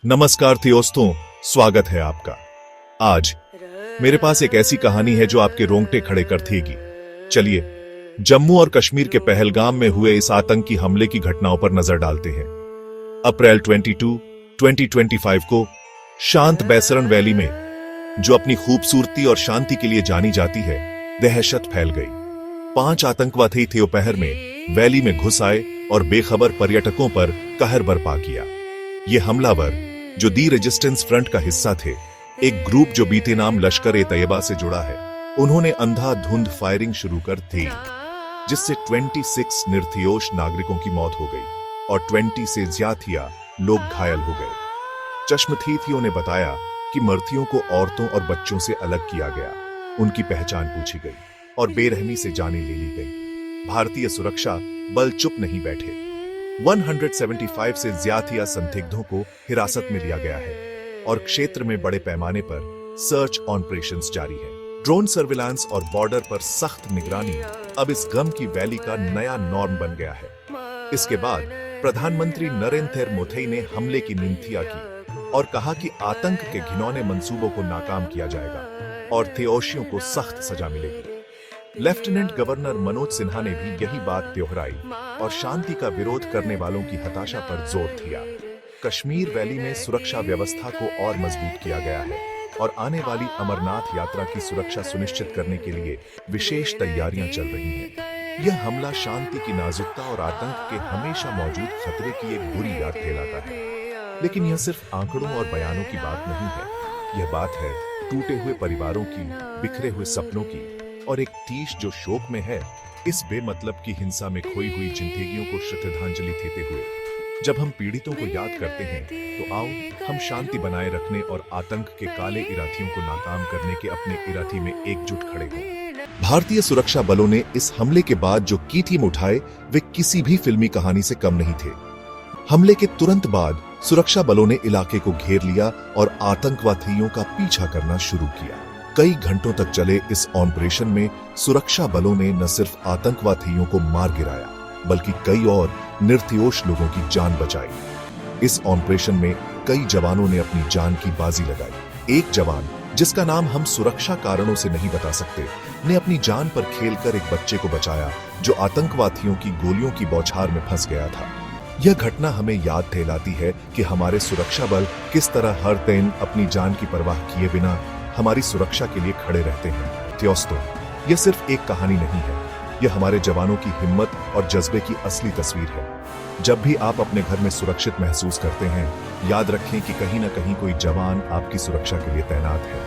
नमस्कार दोस्तों, स्वागत है आपका। आज मेरे पास एक ऐसी कहानी है जो आपके रोंगटे खड़े कर देगी। चलिए जम्मू और कश्मीर के पहलगाम में हुए इस आतंकी हमले की घटनाओं पर नजर डालते हैं। अप्रैल 22, 2025 को शांत बैसरन वैली में, जो अपनी खूबसूरती और शांति के लिए जानी जाती है, दहशत फैल गई। 5 आतंकवादी दोपहर में वैली में घुस आए और बेखबर पर्यटकों पर कहर बरपा किया। ये हमलावर, जो दी रेजिस्टेंस फ्रंट का हिस्सा थे, एक ग्रुप जो बीते नाम लश्कर-ए-तैयबा से जुड़ा है, उन्होंने अंधाधुंध फायरिंग शुरू कर दी, जिससे 26 निर्दोष नागरिकों की मौत हो गई और 20 से ज्यादा लोग घायल हो गए। चश्मदीदों ने बताया कि मृतकों को औरतों और बच्चों से अलग किया गया, उनकी पहचान पूछी गई और बेरहमी से जानें ले ली गई। भारतीय सुरक्षा बल चुप नहीं बैठे। 175 से ज्यादा संदिग्धों को हिरासत में लिया गया है और क्षेत्र में बड़े पैमाने पर सर्च ऑपरेशंस जारी है। ड्रोन सर्विलांस और बॉर्डर पर सख्त निगरानी अब इस गम की वैली का नया नॉर्म बन गया है। इसके बाद प्रधानमंत्री नरेंद्र मोदी ने हमले की निंदा की और कहा कि आतंक के घिनौने मंसूबों को नाकाम किया जाएगा और दोषियों को सख्त सजा मिलेगी। लेफ्टिनेंट गवर्नर मनोज सिन्हा ने भी यही बात दोहराई और शांति का विरोध करने वालों की हताशा पर जोर दिया। कश्मीर वैली में सुरक्षा व्यवस्था को और मजबूत किया गया है और आने वाली अमरनाथ यात्रा की सुरक्षा सुनिश्चित करने के लिए विशेष तैयारियां चल रही हैं। यह हमला शांति की नाजुकता और आतंक के हमेशा मौजूद खतरे की एक बुरी याद दिलाता है। लेकिन यह सिर्फ आंकड़ों और बयानों की बात नहीं है। यह बात है टूटे हुए परिवारों की, बिखरे हुए सपनों की और एक देश जो शोक में है, इस बेमतलब की हिंसा में खोई हुई जिंदगियों को श्रद्धांजलि देते हुए। जब हम पीड़ितों को याद करते हैं, तो आओ हम शांति बनाए रखने और आतंक के काले इरादियों को नाकाम करने के अपने इरादे में एकजुट खड़े हों। भारतीय सुरक्षा बलों ने इस हमले के बाद जो कीमत उठाए, वे किसी भी फिल्मी कहानी से कम नहीं थे। हमले के तुरंत बाद सुरक्षा बलों ने इलाके को घेर लिया और आतंकवादियों का पीछा करना शुरू किया। कई घंटों तक चले इस ऑपरेशन में सुरक्षा बलों ने न सिर्फ आतंकवादियों को मार गिराया, बल्कि कई और निर्दोष लोगों की जान बचाई। इस ऑपरेशन में कई जवानों ने अपनी जान की बाजी लगाई। एक जवान, जिसका नाम हम सुरक्षा कारणों से नहीं बता सकते, ने अपनी जान पर खेलकर एक बच्चे को बचाया जो आतंकवादियों की गोलियों की बौछार में फंस गया था। यह घटना हमें याद दिलाती है कि हमारे सुरक्षा बल किस तरह हर दिन अपनी जान की परवाह किए बिना हमारी सुरक्षा के लिए खड़े रहते हैं। दोस्तों, यह सिर्फ एक कहानी नहीं है, यह हमारे जवानों की हिम्मत और जज्बे की असली तस्वीर है। जब भी आप अपने घर में सुरक्षित महसूस करते हैं, याद रखें कि कहीं न कहीं कोई जवान आपकी सुरक्षा के लिए तैनात है।